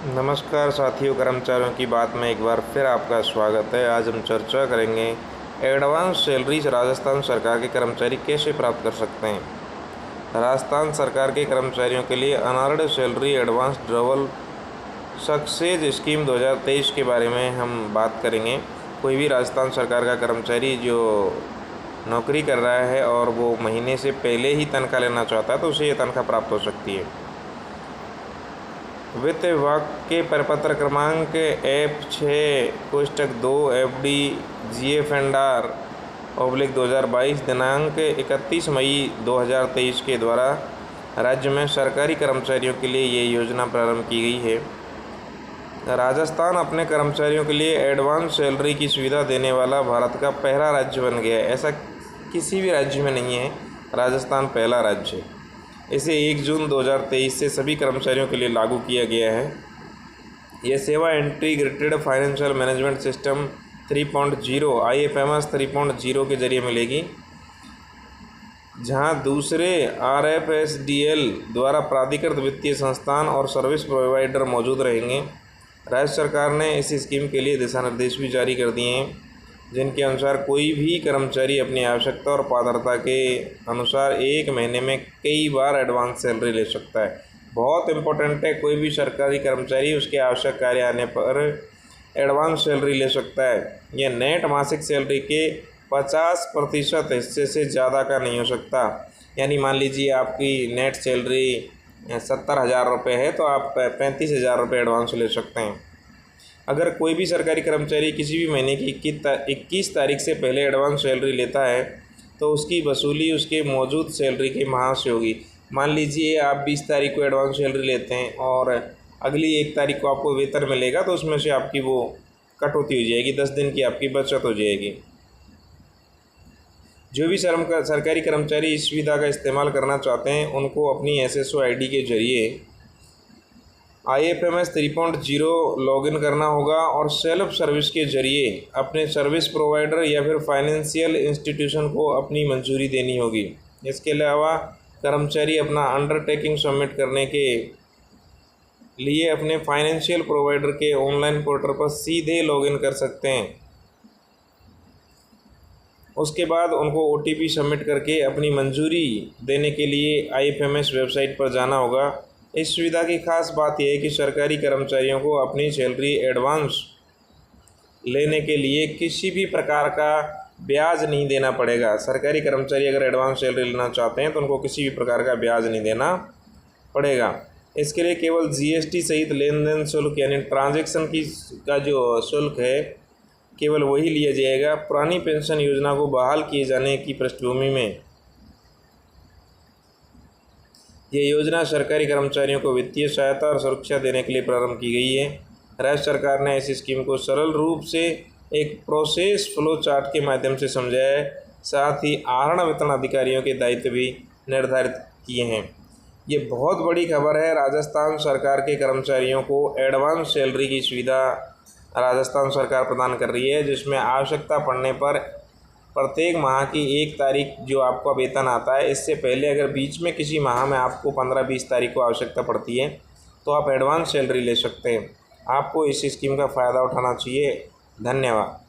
नमस्कार साथियों, कर्मचारियों की बात में एक बार फिर आपका स्वागत है। आज हम चर्चा करेंगे एडवांस सैलरीज राजस्थान सरकार के कर्मचारी कैसे प्राप्त कर सकते हैं। राजस्थान सरकार के कर्मचारियों के लिए unearned salary advance double success scheme 2023 के बारे में हम बात करेंगे। कोई भी राजस्थान सरकार का कर्मचारी जो नौकरी कर रहा है और वो महीने से पहले ही तनख्वाह लेना चाहता है तो उसे ये तनख्वाह प्राप्त हो सकती है। वित्त विभाग के परिपत्र क्रमांक F6(2) FD/GFNR/2022 दिनांक 31 मई 2023 के द्वारा राज्य में सरकारी कर्मचारियों के लिए ये योजना प्रारंभ की गई है। राजस्थान अपने कर्मचारियों के लिए एडवांस सैलरी की सुविधा देने वाला भारत का पहला राज्य बन गया है। ऐसा किसी भी राज्य में नहीं है, राजस्थान पहला राज्य है। इसे 1 जून 2023 से सभी कर्मचारियों के लिए लागू किया गया है। यह सेवा integrated financial management system 3.0 IFMS 3.0 के जरिए मिलेगी, जहां दूसरे RFSDL द्वारा प्राधिकृत वित्तीय संस्थान और सर्विस प्रोवाइडर मौजूद रहेंगे। राज्य सरकार ने इस स्कीम के लिए दिशा निर्देश भी जारी कर दिए हैं, जिनके अनुसार कोई भी कर्मचारी अपनी आवश्यकता और पात्रता के अनुसार एक महीने में कई बार एडवांस सैलरी ले सकता है। बहुत इम्पोर्टेंट है, कोई भी सरकारी कर्मचारी उसके आवश्यक कार्य आने पर एडवांस सैलरी ले सकता है। यह नेट मासिक सैलरी के 50% हिस्से से ज़्यादा का नहीं हो सकता। यानी मान लीजिए आपकी नेट सैलरी 70,000 रुपये है तो आप 35,000 रुपये एडवांस ले सकते हैं। अगर कोई भी सरकारी कर्मचारी किसी भी महीने की 21 तारीख से पहले एडवांस सैलरी लेता है तो उसकी वसूली उसके मौजूद सैलरी के माह से होगी। मान लीजिए आप 20 तारीख को एडवांस सैलरी लेते हैं और अगली 1 तारीख को आपको वेतन मिलेगा तो उसमें से आपकी वो कटौती हो जाएगी, 10 दिन की आपकी बचत हो जाएगी। जो भी सरकारी कर्मचारी इस सुविधा का इस्तेमाल करना चाहते हैं उनको अपनी SSO ID के जरिए IFMS 3.0 लॉगिन करना होगा और सेल्फ सर्विस के जरिए अपने सर्विस प्रोवाइडर या फिर फाइनेंशियल इंस्टीट्यूशन को अपनी मंजूरी देनी होगी। इसके अलावा कर्मचारी अपना अंडरटेकिंग सबमिट करने के लिए अपने फाइनेंशियल प्रोवाइडर के ऑनलाइन पोर्टल पर सीधे लॉगिन कर सकते हैं। उसके बाद उनको OTP सबमिट करके अपनी मंजूरी देने के लिए IFMS वेबसाइट पर जाना होगा। इस सुविधा की खास बात यह है कि सरकारी कर्मचारियों को अपनी सैलरी एडवांस लेने के लिए किसी भी प्रकार का ब्याज नहीं देना पड़ेगा। सरकारी कर्मचारी अगर एडवांस सैलरी लेना चाहते हैं तो उनको किसी भी प्रकार का ब्याज नहीं देना पड़ेगा। इसके लिए केवल GST सहित लेन देन शुल्क यानी ट्रांजैक्शन का जो शुल्क है केवल वही लिया जाएगा। पुरानी पेंशन योजना को बहाल किए जाने की पृष्ठभूमि में यह योजना सरकारी कर्मचारियों को वित्तीय सहायता और सुरक्षा देने के लिए प्रारंभ की गई है। राज्य सरकार ने इस स्कीम को सरल रूप से एक प्रोसेस फ्लो चार्ट के माध्यम से समझाया है, साथ ही आहरण वितरण अधिकारियों के दायित्व भी निर्धारित किए हैं। ये बहुत बड़ी खबर है। राजस्थान सरकार के कर्मचारियों को एडवांस सैलरी की सुविधा राजस्थान सरकार प्रदान कर रही है, जिसमें आवश्यकता पड़ने पर प्रत्येक माह की 1 तारीख जो आपका वेतन आता है, इससे पहले अगर बीच में किसी माह में आपको 15-20 तारीख को आवश्यकता पड़ती है तो आप एडवांस सैलरी ले सकते हैं। आपको इस स्कीम का फ़ायदा उठाना चाहिए। धन्यवाद।